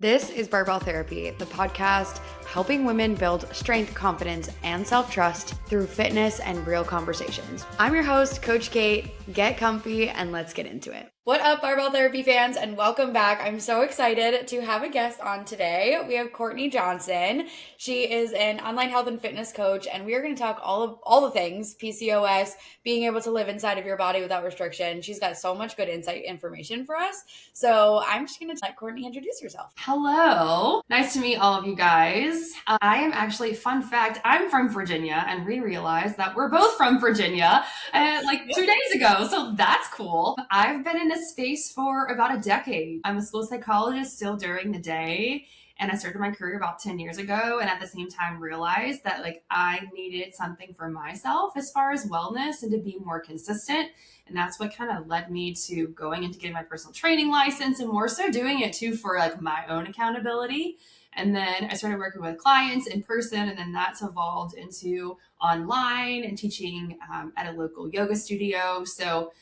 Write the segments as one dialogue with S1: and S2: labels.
S1: This is Barbell Therapy, the podcast helping women build strength, confidence, and self-trust through fitness and real conversations. I'm your host, Coach Kate. Get comfy and let's get into it. What up, Barbell Therapy fans, and welcome back. I'm so excited to have a guest on today. We have Courtney Johnson. She is an online health and fitness coach, and we are going to talk all the things, PCOS, being able to live inside of your body without restriction. She's got so much good insight information for us. So I'm just going to let Courtney introduce herself.
S2: Hello. Nice to meet all of you guys. I am actually, fun fact, I'm from Virginia, and we realized that we're both from Virginia like 2 days ago. So that's cool. I've been in this space for about a decade. I'm a school psychologist still during the day. And I started my career about 10 years ago. And at the same time realized that I needed something for myself as far as wellness and to be more consistent. And that's what kind of led me to going into getting my personal training license and more so doing it too for my own accountability. And then I started working with clients in person, and then that's evolved into online and teaching at a local yoga studio. So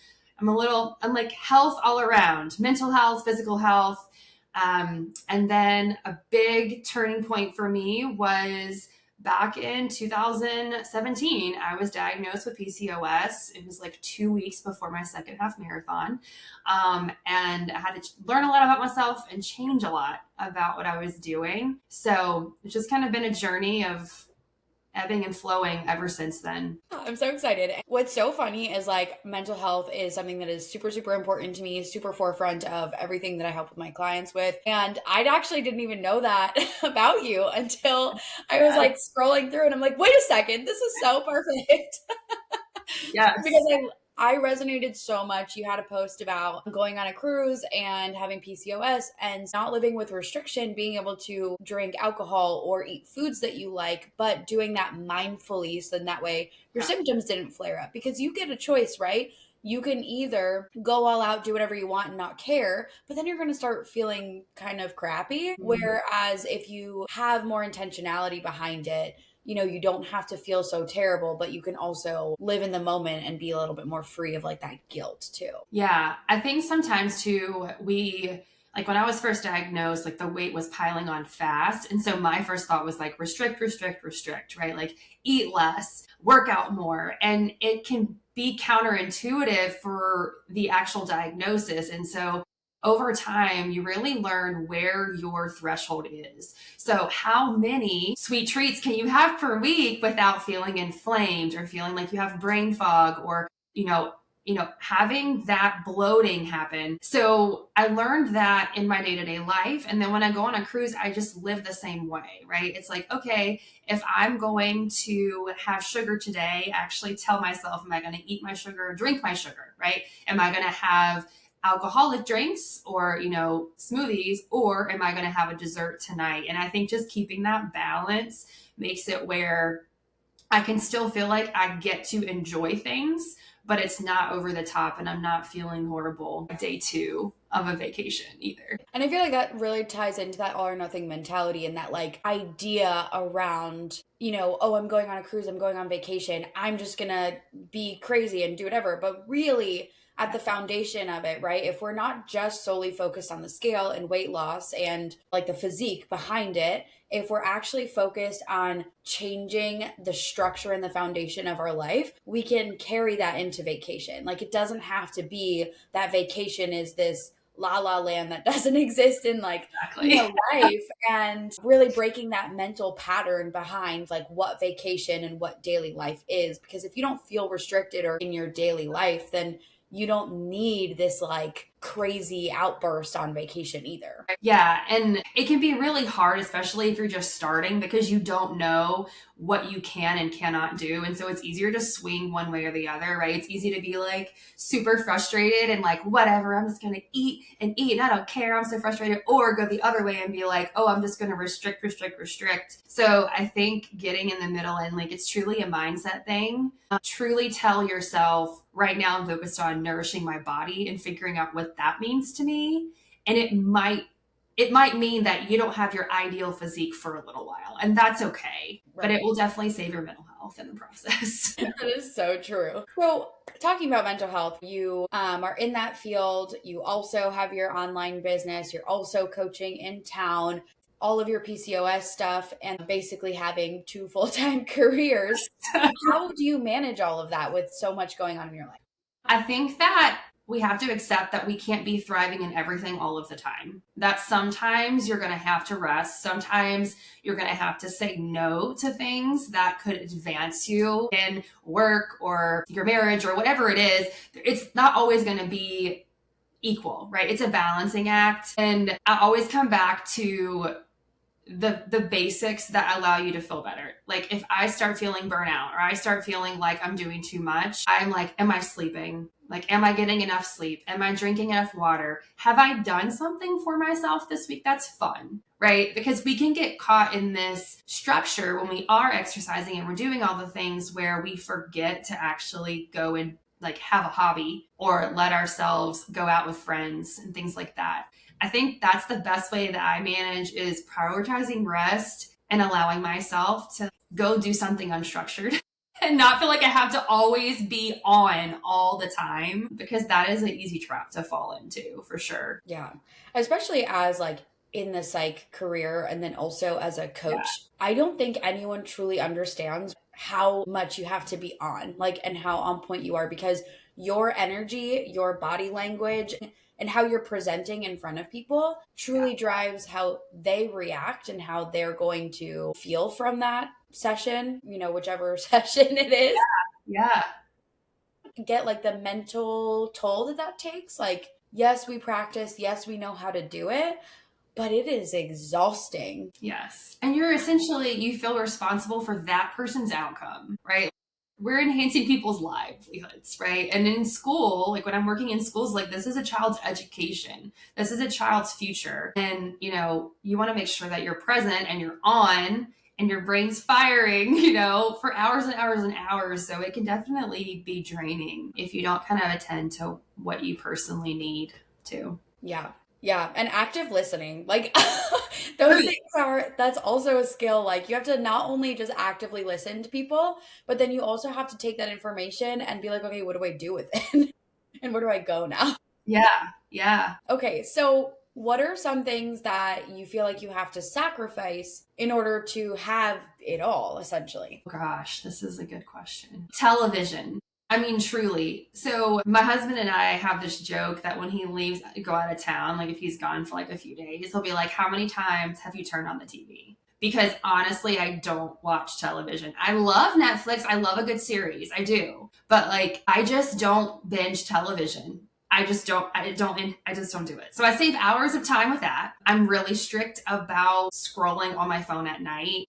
S2: I'm like health all around, mental health, physical health. And then a big turning point for me was back in 2017. I was diagnosed with PCOS. It was 2 weeks before my second half marathon. And I had to learn a lot about myself and change a lot about what I was doing. So it's just kind of been a journey of ebbing and flowing ever since then.
S1: I'm so excited. What's so funny is mental health is something that is super, super important to me, super forefront of everything that I help with my clients with. And I actually didn't even know that about you until I was scrolling through and I'm like, wait a second, this is so perfect.
S2: Yes.
S1: Because I resonated so much. You had a post about going on a cruise and having PCOS and not living with restriction, being able to drink alcohol or eat foods that you like, but doing that mindfully. So then that way your symptoms didn't flare up, because you get a choice, right? You can either go all out, do whatever you want and not care, but then you're going to start feeling kind of crappy. Mm-hmm. Whereas if you have more intentionality behind it, you don't have to feel so terrible, but you can also live in the moment and be a little bit more free of that guilt too.
S2: Yeah. I think sometimes too, when I was first diagnosed, the weight was piling on fast. And so my first thought was restrict, right? Eat less, work out more. And it can be counterintuitive for the actual diagnosis. And so over time, you really learn where your threshold is. So how many sweet treats can you have per week without feeling inflamed or feeling like you have brain fog or, having that bloating happen. So I learned that in my day-to-day life. And then when I go on a cruise, I just live the same way, right? It's okay, if I'm going to have sugar today, actually tell myself, am I going to eat my sugar or drink my sugar, right? Am I going to have alcoholic drinks or, smoothies, or am I going to have a dessert tonight? And I think just keeping that balance makes it where I can still feel like I get to enjoy things, but it's not over the top and I'm not feeling horrible day 2 of a vacation either.
S1: And I feel like that really ties into that all or nothing mentality and that idea around, oh, I'm going on a cruise, I'm going on vacation, I'm just going to be crazy and do whatever. But really, at the foundation of it, right? If we're not just solely focused on the scale and weight loss and the physique behind it, if we're actually focused on changing the structure and the foundation of our life, we can carry that into vacation. It doesn't have to be that vacation is this la la land that doesn't exist in life. And really breaking that mental pattern behind what vacation and what daily life is. Because if you don't feel restricted or in your daily life, then you don't need this crazy outburst on vacation either.
S2: Yeah. And it can be really hard, especially if you're just starting, because you don't know what you can and cannot do. And so it's easier to swing one way or the other, right? It's easy to be super frustrated and whatever, I'm just going to eat and I don't care, I'm so frustrated. Or go the other way and be oh, I'm just going to restrict. So I think getting in the middle and it's truly a mindset thing. Truly tell yourself, right now I'm focused on nourishing my body and figuring out what that means to me. And it might mean that you don't have your ideal physique for a little while, and that's okay. but
S1: Right.
S2: it will definitely save your mental health in the process.
S1: That is so true. So, talking about mental health, you are in that field. You also have your online business. You're also coaching in town, all of your PCOS stuff, and basically having two full-time careers. How do you manage all of that with so much going on in your life?
S2: I think that we have to accept that we can't be thriving in everything all of the time. That sometimes you're going to have to rest. Sometimes you're going to have to say no to things that could advance you in work or your marriage or whatever it is. It's not always going to be equal, right? It's a balancing act. And I always come back to the basics that allow you to feel better. Like if I start feeling burnout or I start feeling like I'm doing too much, I'm like, am I sleeping? Like, am I getting enough sleep? Am I drinking enough water? Have I done something for myself this week that's fun? Right? Because we can get caught in this structure when we are exercising and we're doing all the things where we forget to actually go and like have a hobby or let ourselves go out with friends and things like that. I think that's the best way that I manage is prioritizing rest and allowing myself to go do something unstructured and not feel like I have to always be on all the time because that is an easy trap to fall into for sure.
S1: Yeah. Especially as like in the psych career and then also as a
S2: Yeah.
S1: coach, I don't think anyone truly understands how much you have to be on, like, and how on point you are because your energy, your body language, and how you're presenting in front of people truly drives how they react and how they're going to feel from that session, whichever session it is.
S2: Yeah.
S1: Get like the mental toll that takes. Like, yes, we practice, yes, we know how to do it, but it is exhausting.
S2: Yes. And you feel responsible for that person's outcome, right? We're enhancing people's livelihoods, right? And in school, like when I'm working in schools, like this is a child's education. This is a child's future. And, you want to make sure that you're present and you're on and your brain's firing, for hours and hours and hours. So it can definitely be draining if you don't kind of attend to what you personally need to.
S1: Yeah. Yeah. And active listening. Like those things that's also a skill. Like you have to not only just actively listen to people, but then you also have to take that information and be like, okay, what do I do with it? And where do I go now?
S2: Yeah. Yeah.
S1: Okay. So what are some things that you feel like you have to sacrifice in order to have it all, essentially?
S2: Gosh, this is a good question. Television. I mean, truly. So my husband and I have this joke that when he leaves, go out of town, like if he's gone for like a few days, he'll be like, how many times have you turned on the TV? Because honestly, I don't watch television. I love Netflix. I love a good series. I do. But like, I just don't binge television. I just don't do it. So I save hours of time with that. I'm really strict about scrolling on my phone at night.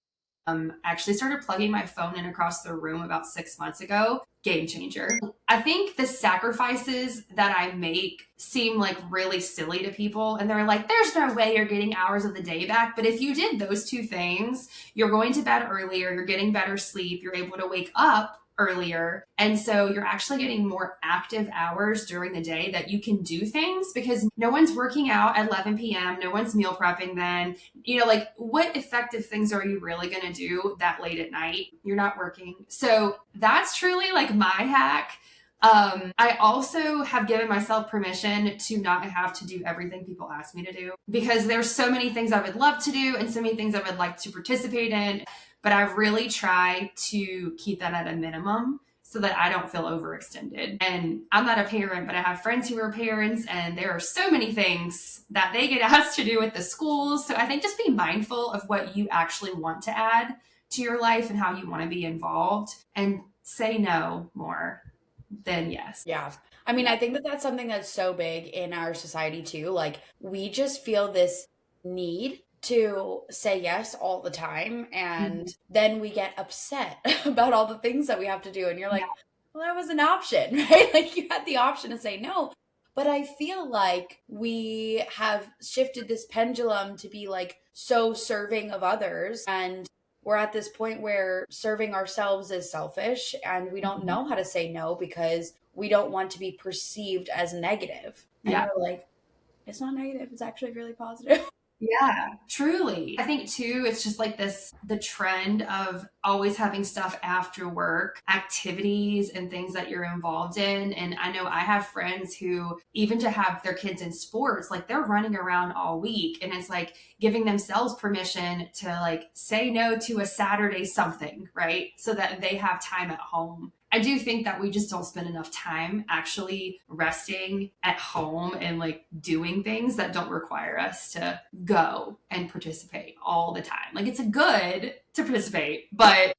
S2: I actually started plugging my phone in across the room about 6 months ago. Game changer. I think the sacrifices that I make seem like really silly to people. And they're like, there's no way you're getting hours of the day back. But if you did those two things, you're going to bed earlier, you're getting better sleep, you're able to wake up earlier. And so you're actually getting more active hours during the day that you can do things because no one's working out at 11 p.m. No one's meal prepping then. Like what effective things are you really going to do that late at night? You're not working. So that's truly like my hack. I also have given myself permission to not have to do everything people ask me to do because there's so many things I would love to do and so many things I would like to participate in. But I really try to keep that at a minimum so that I don't feel overextended. And I'm not a parent, but I have friends who are parents, and there are so many things that they get asked to do with the schools. So I think just be mindful of what you actually want to add to your life and how you want to be involved, and say no more than yes.
S1: Yeah. I mean, I think that's something that's so big in our society too. Like, we just feel this need to say yes all the time. And then we get upset about all the things that we have to do. And you're like, well, that was an option, right? Like, you had the option to say no. But I feel like we have shifted this pendulum to be like so serving of others. And we're at this point where serving ourselves is selfish and we don't know how to say no because we don't want to be perceived as negative. And you're like, it's not negative. It's actually really positive.
S2: Yeah, truly. I think too, it's just like the trend of always having stuff after work, activities and things that you're involved in. And I know I have friends who, even to have their kids in sports, like they're running around all week. And it's like giving themselves permission to like say no to a Saturday something, right? So that they have time at home. I do think that we just don't spend enough time actually resting at home and like doing things that don't require us to go and participate all the time. Like it's good to participate, but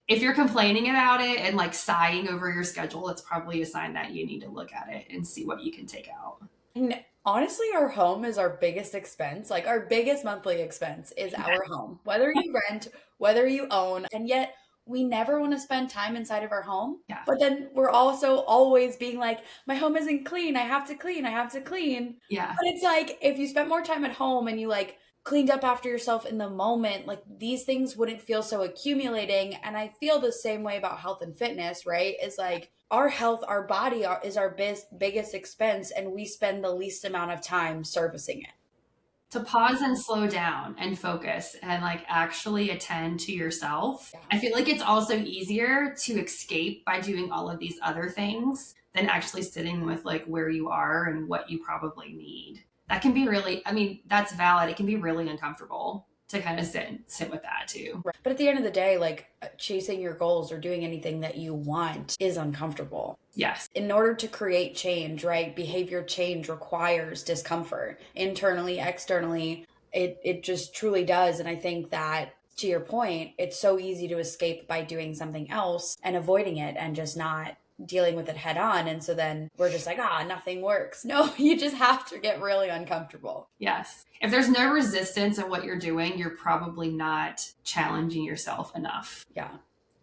S2: if you're complaining about it and like sighing over your schedule, it's probably a sign that you need to look at it and see what you can take out.
S1: And honestly, our home is our biggest expense. Like our biggest monthly expense is our home, whether you rent, whether you own. And yet we never want to spend time inside of our home.
S2: Yeah.
S1: But then we're also always being like, my home isn't clean. I have to clean. I have to clean.
S2: Yeah.
S1: But it's like, if you spent more time at home and you like cleaned up after yourself in the moment, like these things wouldn't feel so accumulating. And I feel the same way about health and fitness, right? Is like, our health, our body is our biggest expense, and we spend the least amount of time servicing it.
S2: To pause and slow down and focus and like actually attend to yourself.
S1: Yeah.
S2: I feel like it's also easier to escape by doing all of these other things than actually sitting with like where you are and what you probably need. That can be really, I mean, that's valid. It can be really uncomfortable to kind of sit with that too.
S1: Right. But at the end of the day, like chasing your goals or doing anything that you want is uncomfortable.
S2: Yes.
S1: In order to create change, right? Behavior change requires discomfort internally, externally. It just truly does. And I think that to your point, it's so easy to escape by doing something else and avoiding it and just not dealing with it head on. And so then we're just like, nothing works. No, you just have to get really uncomfortable.
S2: Yes. If there's no resistance in what you're doing, you're probably not challenging yourself enough.
S1: Yeah,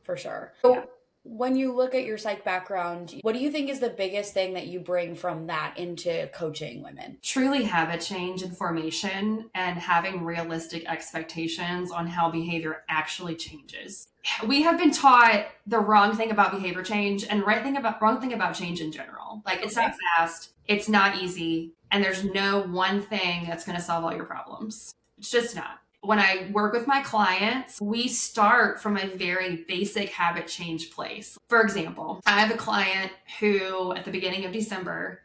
S1: for sure. So when you look at your psych background, what do you think is the biggest thing that you bring from that into coaching women?
S2: Truly habit change and formation and having realistic expectations on how behavior actually changes. We have been taught the wrong thing about behavior change and wrong thing about change in general. Like it's not fast, it's not easy, and there's no one thing that's going to solve all your problems. It's just not. When I work with my clients, we start from a very basic habit change place. For example, I have a client who at the beginning of December,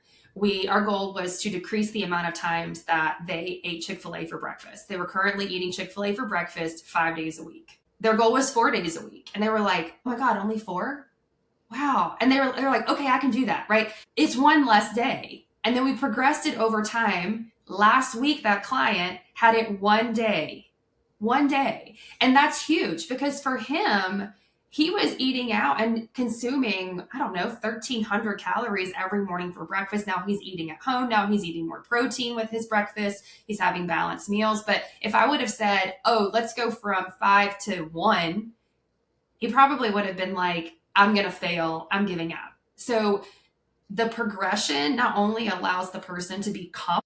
S2: our goal was to decrease the amount of times that they ate Chick-fil-A for breakfast. They were currently eating Chick-fil-A for breakfast 5 days a week. Their goal was 4 days a week. And they were like, oh my God, only 4? Wow. And they were like, okay, I can do that, right? It's one less day. And then we progressed it over time. Last week, that client had it 1 day. 1 day. And that's huge because for him, he was eating out and consuming, I don't know, 1,300 calories every morning for breakfast. Now he's eating at home. Now he's eating more protein with his breakfast. He's having balanced meals. But if I would have said, oh, let's go from 5 to 1, he probably would have been like, I'm going to fail. I'm giving up. So the progression not only allows the person to be confident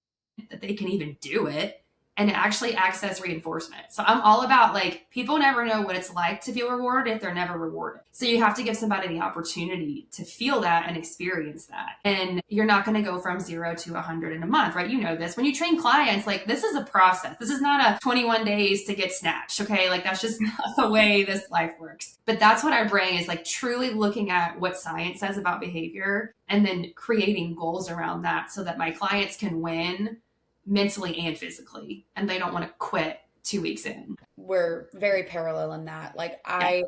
S2: that they can even do it, and actually access reinforcement. So I'm all about like, people never know what it's like to feel rewarded if they're never rewarded. So you have to give somebody the opportunity to feel that and experience that. And you're not going to go from 0 to 100 in a month, right? You know this. When you train clients, like this is a process. This is not a 21 days to get snatched, okay? Like that's just not the way this life works. But that's what I bring is like truly looking at what science says about behavior and then creating goals around that so that my clients can win mentally and physically, and they don't want to quit 2 weeks in.
S1: We're very parallel in that. Like I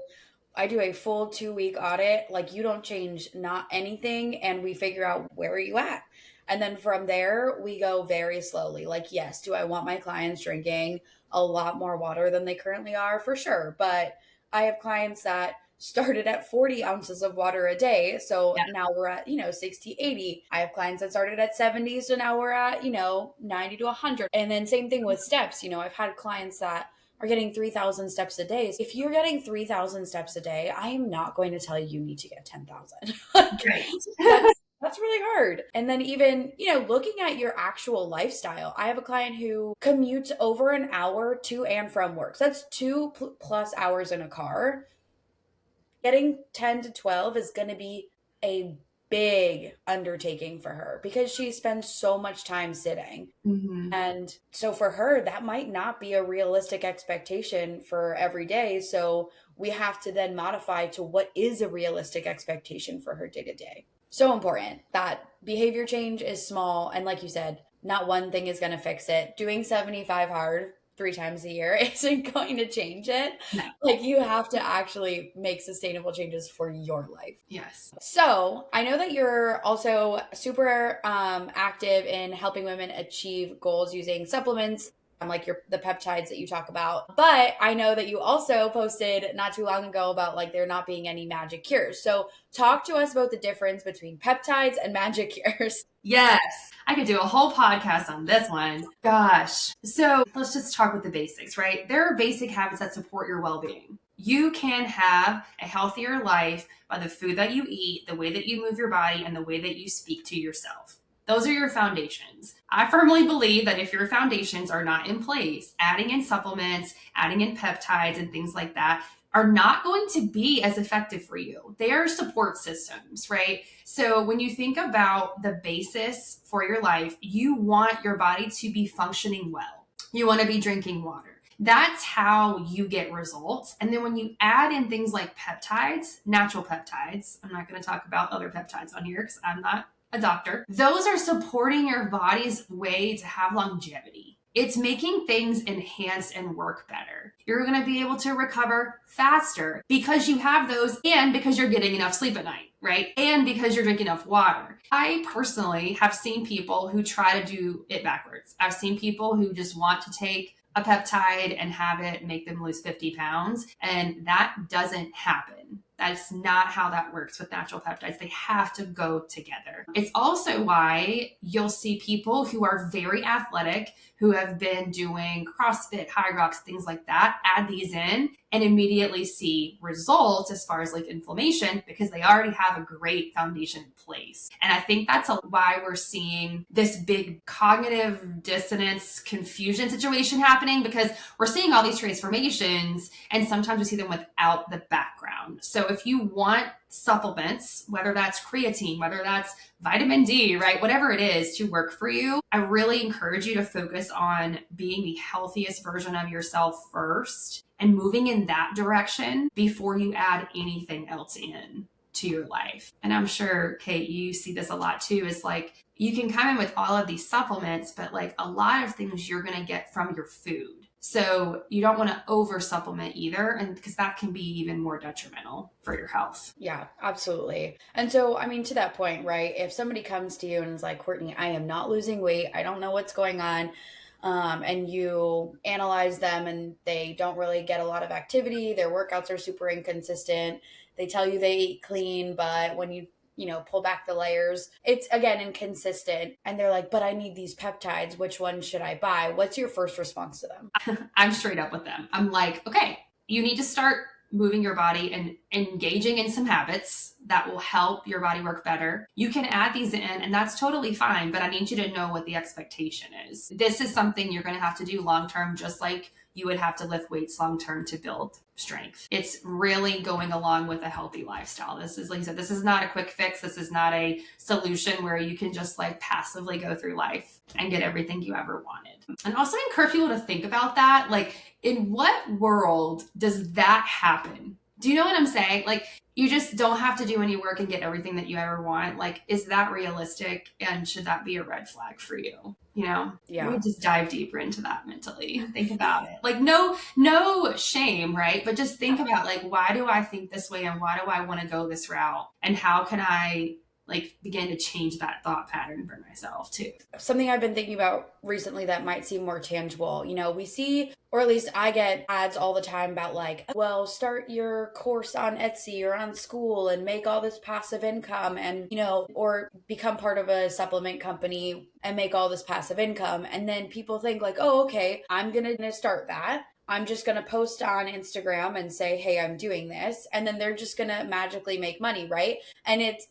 S1: do a full 2-week audit. Like you don't change not anything, and we figure out where are you at. And then from there, we go very slowly. Like, yes, do I want my clients drinking a lot more water than they currently are? For sure. But I have clients that started at 40 ounces of water a day. So now we're at, 60, 80. I have clients that started at 70. So now we're at, 90 to 100. And then same thing with steps. I've had clients that are getting 3,000 steps a day. If you're getting 3,000 steps a day, I am not going to tell you you need to get 10,000. That's really hard. And then even, looking at your actual lifestyle, I have a client who commutes over an hour to and from work. So that's 2+ hours in a car. Getting 10 to 12 is going to be a big undertaking for her because she spends so much time sitting.
S2: Mm-hmm.
S1: And so for her, that might not be a realistic expectation for every day. So we have to then modify to what is a realistic expectation for her day to day. So important that behavior change is small. And like you said, not one thing is going to fix it. Doing 75 hard 3 times a year isn't going to change it.
S2: No.
S1: Like you have to actually make sustainable changes for your life.
S2: Yes.
S1: So I know that you're also super active in helping women achieve goals using supplements, like the peptides that you talk about. But I know that you also posted not too long ago about like there not being any magic cures. So talk to us about the difference between peptides and magic cures.
S2: Yes. I could do a whole podcast on this one. Gosh. So let's just talk with the basics, right? There are basic habits that support your well-being. You can have a healthier life by the food that you eat, the way that you move your body, and the way that you speak to yourself. Those are your foundations. I firmly believe that if your foundations are not in place, adding in supplements, adding in peptides and things like that are not going to be as effective for you. They are support systems, right? So when you think about the basis for your life, you want your body to be functioning well. You want to be drinking water. That's how you get results. And then when you add in things like peptides, natural peptides, I'm not going to talk about other peptides on here because I'm not a doctor. Those are supporting your body's way to have longevity. It's making things enhance and work better. You're going to be able to recover faster because you have those and because you're getting enough sleep at night, right? And because you're drinking enough water. I personally have seen people who try to do it backwards. I've seen people who just want to take a peptide and have it make them lose 50 pounds. And that doesn't happen. That's not how that works with natural peptides. They have to go together. It's also why you'll see people who are very athletic, who have been doing CrossFit, high rocks, things like that, add these in and immediately see results as far as like inflammation because they already have a great foundation in place. And I think that's why we're seeing this big cognitive dissonance confusion situation happening because we're seeing all these transformations and sometimes we see them without the background. So if you want supplements, whether that's creatine, whether that's vitamin D, right? Whatever it is to work for you, I really encourage you to focus on being the healthiest version of yourself first and moving in that direction before you add anything else in to your life. And I'm sure, Kate, you see this a lot too, is like you can come in with all of these supplements, but like a lot of things you're going to get from your food. So you don't want to over supplement either, and because that can be even more detrimental for your health.
S1: Yeah, absolutely. And so, I mean, to that point, right? If somebody comes to you and is like, Courtney, I am not losing weight. I don't know what's going on. And you analyze them and they don't really get a lot of activity. Their workouts are super inconsistent. They tell you they eat clean, but when you pull back the layers, it's again inconsistent. And they're like, but I need these peptides. Which one should I buy? What's your first response to them?
S2: I'm straight up with them. I'm like, okay, you need to start moving your body and engaging in some habits that will help your body work better. You can add these in and that's totally fine, but I need you to know what the expectation is. This is something you're going to have to do long-term, just like you would have to lift weights long-term to build strength. It's really going along with a healthy lifestyle. This is, like I said, this is not a quick fix. This is not a solution where you can just like passively go through life and get everything you ever wanted. And also encourage people to think about that. Like, in what world does that happen? Do you know what I'm saying? Like, you just don't have to do any work and get everything that you ever want. Like, is that realistic? And should that be a red flag for you? You know?
S1: Yeah.
S2: We just dive deeper into that mentally. Think about it. Like, no shame, right? But just think about like, why do I think this way? And why do I want to go this route? And how can I like begin to change that thought pattern for myself too?
S1: Something I've been thinking about recently that might seem more tangible. We see, or at least I get ads all the time about like, well, start your course on Etsy or on school and make all this passive income and, or become part of a supplement company and make all this passive income. And then people think like, oh, okay, I'm going to start that. I'm just going to post on Instagram and say, hey, I'm doing this. And then they're just going to magically make money, right? And it's,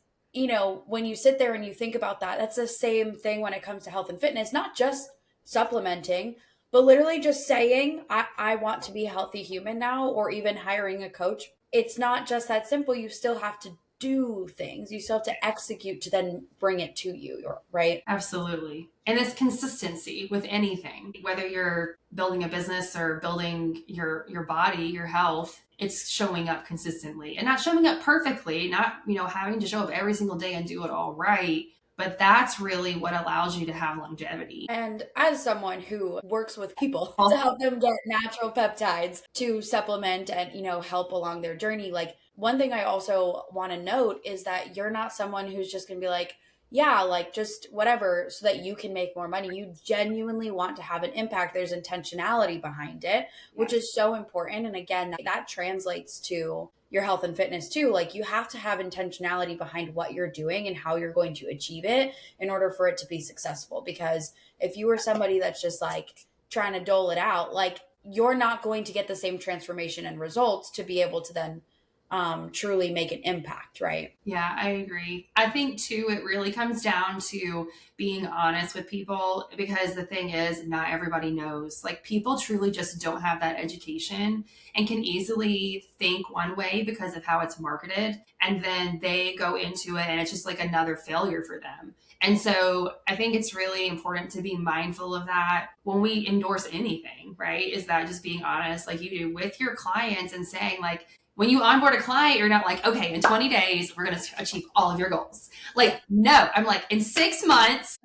S1: when you sit there and you think about that, that's the same thing when it comes to health and fitness, not just supplementing, but literally just saying, I want to be a healthy human now, or even hiring a coach. It's not just that simple. You still have to do things. You still have to execute to then bring it to you, right?
S2: Absolutely. And it's consistency with anything, whether you're building a business or building your body, your health, it's showing up consistently and not showing up perfectly, not, having to show up every single day and do it all right. But that's really what allows you to have longevity.
S1: And as someone who works with people to help them get natural peptides to supplement and, help along their journey, like one thing I also want to note is that you're not someone who's just going to be like, yeah, like just whatever, so that you can make more money. You genuinely want to have an impact. There's intentionality behind it, which is so important. And again, that translates to your health and fitness too. Like you have to have intentionality behind what you're doing and how you're going to achieve it in order for it to be successful. Because if you are somebody that's just like trying to dole it out, like you're not going to get the same transformation and results to be able to then truly make an impact, right?
S2: Yeah, I agree. I think too, it really comes down to being honest with people, because the thing is, not everybody knows. Like people truly just don't have that education and can easily think one way because of how it's marketed. And then they go into it and it's just like another failure for them. And so I think it's really important to be mindful of that when we endorse anything, right? Is that just being honest, like you do with your clients and saying like, when you onboard a client, you're not like, okay, in 20 days, we're going to achieve all of your goals. Like, no, I'm like, in 6 months,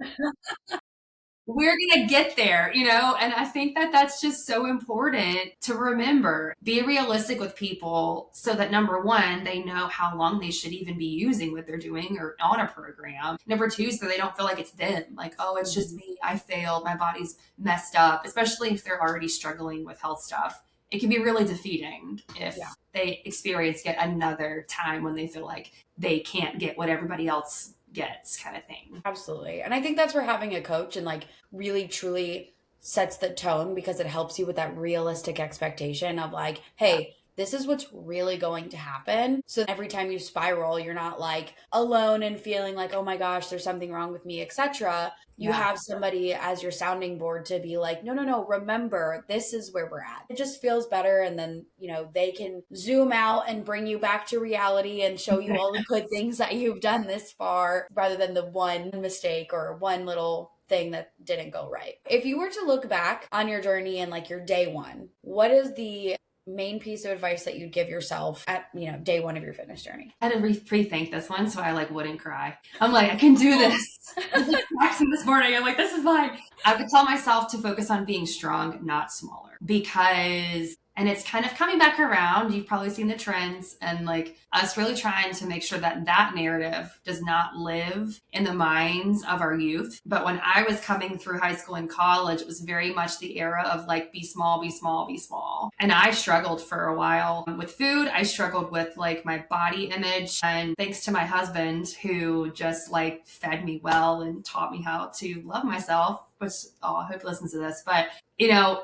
S2: we're going to get there, And I think that that's just so important to remember. Be realistic with people so that number one, they know how long they should even be using what they're doing or on a program. Number two, so they don't feel like it's them. Like, oh, it's just me. I failed. My body's messed up, especially if they're already struggling with health stuff. It can be really defeating if they experience yet another time when they feel like they can't get what everybody else gets, kind of thing.
S1: Absolutely. And I think that's where having a coach and like really truly sets the tone, because it helps you with that realistic expectation of like, hey, this is what's really going to happen. So every time you spiral, you're not like alone and feeling like, oh my gosh, there's something wrong with me, etc. You have somebody as your sounding board to be like, no, remember, this is where we're at. It just feels better. And then, they can zoom out and bring you back to reality and show you all the good things that you've done this far, rather than the one mistake or one little thing that didn't go right. If you were to look back on your journey and like your day one, what is the main piece of advice that you'd give yourself at, day one of your fitness journey?
S2: I had to pre-think this one, so I like wouldn't cry. I'm like, I can do this. I was like practicing this morning. I'm like, this is fine. I would tell myself to focus on being strong, not smaller, because, and it's kind of coming back around. You've probably seen the trends, and like us really trying to make sure that that narrative does not live in the minds of our youth. But when I was coming through high school and college, it was very much the era of like, be small, be small, be small. And I struggled for a while with food. I struggled with like my body image. And thanks to my husband, who just like fed me well and taught me how to love myself, which, I hope he listens to this, but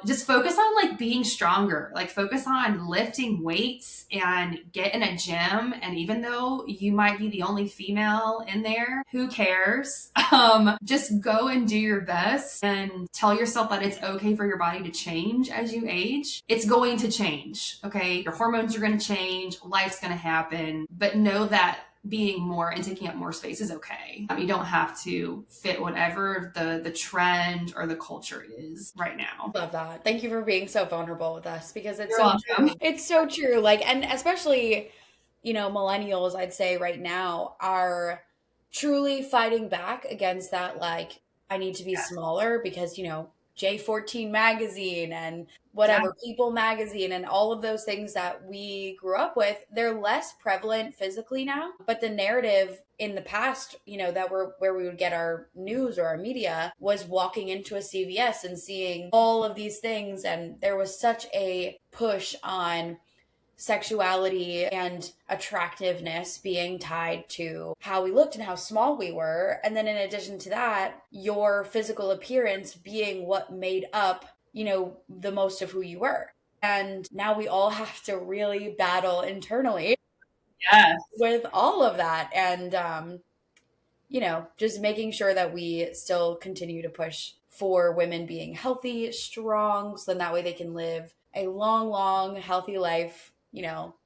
S2: just focus on like being stronger, like focus on lifting weights and get in a gym. And even though you might be the only female in there, who cares? Just go and do your best and tell yourself that it's okay for your body to change as you age. It's going to change. Okay. Your hormones are going to change. Life's going to happen, but know that being more and taking up more space is okay. You don't have to fit whatever the trend or the culture is right now.
S1: Love that. Thank you for being so vulnerable with us, because it's so true. It's so true. Like, and especially, millennials, I'd say right now are truly fighting back against that. Like, I need to be smaller because, J14 magazine and whatever, People magazine and all of those things that we grew up with, they're less prevalent physically now. But the narrative in the past, that were where we would get our news or our media, was walking into a CVS and seeing all of these things. And there was such a push on sexuality and attractiveness being tied to how we looked and how small we were. And then in addition to that, your physical appearance being what made up, the most of who you were. And now we all have to really battle internally with all of that. And, just making sure that we still continue to push for women being healthy, strong, so then that way they can live a long, healthy life,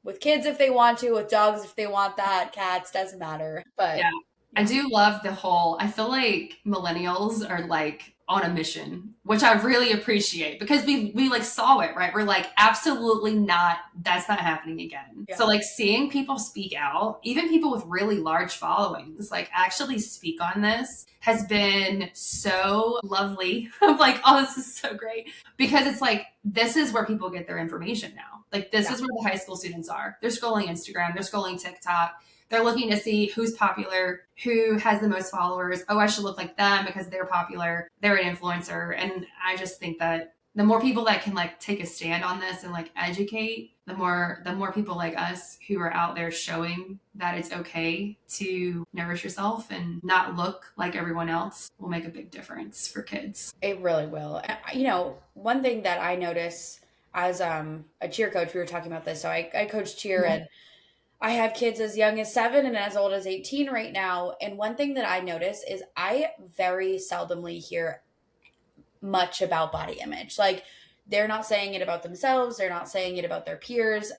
S1: with kids if they want to, with dogs if they want that, cats, doesn't matter. But
S2: Yeah. I do love the whole, I feel like millennials are like on a mission, which I really appreciate because we like saw it, right? We're like, absolutely not, that's not happening again.
S1: Yeah.
S2: So like seeing people speak out, even people with really large followings, like actually speak on this has been so lovely. I'm like, oh, this is so great. Because it's like, this is where people get their information now. Like this is where the high school students are. They're scrolling Instagram, they're scrolling TikTok. They're looking to see who's popular, who has the most followers. Oh, I should look like them because they're popular. They're an influencer. And I just think that the more people that can like take a stand on this and like educate, the more people like us who are out there showing that it's okay to nourish yourself and not look like everyone else will make a big difference for kids.
S1: It really will. One thing that I notice as a cheer coach, we were talking about this. So I coach cheer, and I have kids as young as 7 and as old as 18 right now. And one thing that I notice is I very seldomly hear much about body image. Like they're not saying it about themselves. They're not saying it about their peers.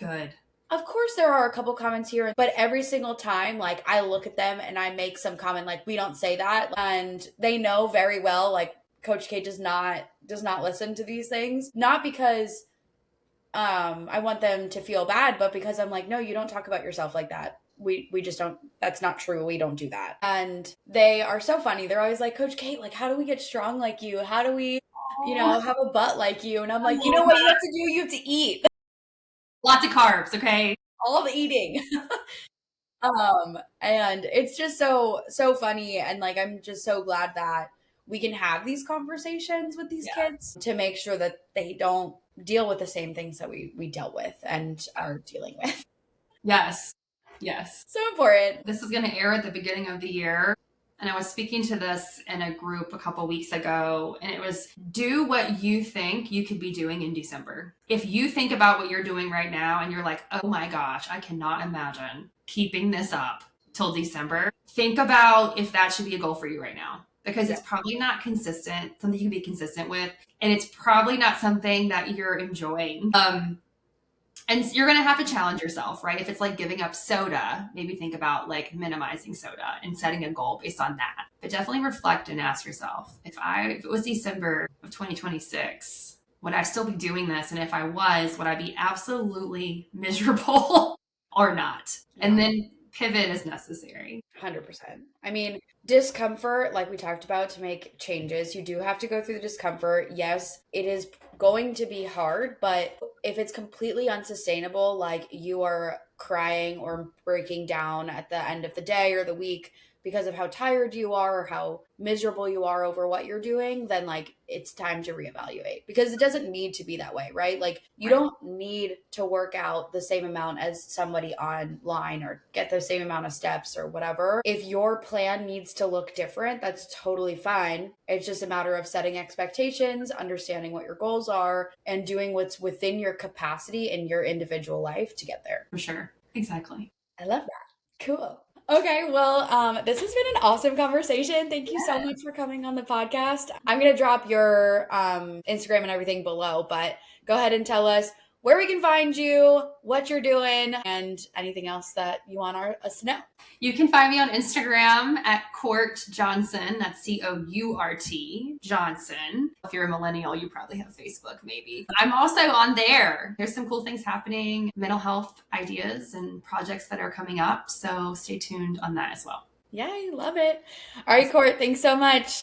S2: Good.
S1: Of course, there are a couple comments here, but every single time, like I look at them and I make some comment like, we don't say that. And they know very well, like Coach K does not listen to these things. Not because I want them to feel bad, but because I'm like, no, you don't talk about yourself like that. We just don't, that's not true. We don't do that. And they are so funny. They're always like, Coach Kate, like, how do we get strong like you? How do we, have a butt like you? And I'm like, you know what you have to do? You have to eat.
S2: Lots of carbs, okay?
S1: All the eating. And it's just so funny. And like, I'm just so glad that we can have these conversations with these kids to make sure that they don't deal with the same things that we dealt with and are dealing with.
S2: Yes.
S1: So important.
S2: This is going to air at the beginning of the year. And I was speaking to this in a group a couple weeks ago, and it was do what you think you could be doing in December. If you think about what you're doing right now and you're like, oh my gosh, I cannot imagine keeping this up till December, think about if that should be a goal for you right now. Because it's probably not consistent, something you can be consistent with. And it's probably not something that you're enjoying. And you're going to have to challenge yourself, right? If it's like giving up soda, maybe think about like minimizing soda and setting a goal based on that. But definitely reflect and ask yourself, if it was December of 2026, would I still be doing this? And if I was, would I be absolutely miserable or not? And then pivot as necessary.
S1: 100%. I mean, discomfort, like we talked about, to make changes, you do have to go through the discomfort. Yes, it is going to be hard, but if it's completely unsustainable, like you are crying or breaking down at the end of the day or the week because of how tired you are or how miserable you are over what you're doing, then like it's time to reevaluate, because it doesn't need to be that way, right? Like you don't need to work out the same amount as somebody online or get the same amount of steps or whatever. If your plan needs to look different, that's totally fine. It's just a matter of setting expectations, understanding what your goals are, and doing what's within your capacity in your individual life to get there.
S2: For sure. Exactly.
S1: I love that. Cool. Okay, well, this has been an awesome conversation. Thank you so much for coming on the podcast. I'm going to drop your Instagram and everything below, but go ahead and tell us where we can find you, what you're doing, and anything else that you want us to know.
S2: You can find me on Instagram at Court Johnson. That's Court Johnson. If you're a millennial, you probably have Facebook, maybe. I'm also on there. There's some cool things happening, mental health ideas and projects that are coming up. So stay tuned on that as well.
S1: Yeah, I love it. All right, Court, thanks so much.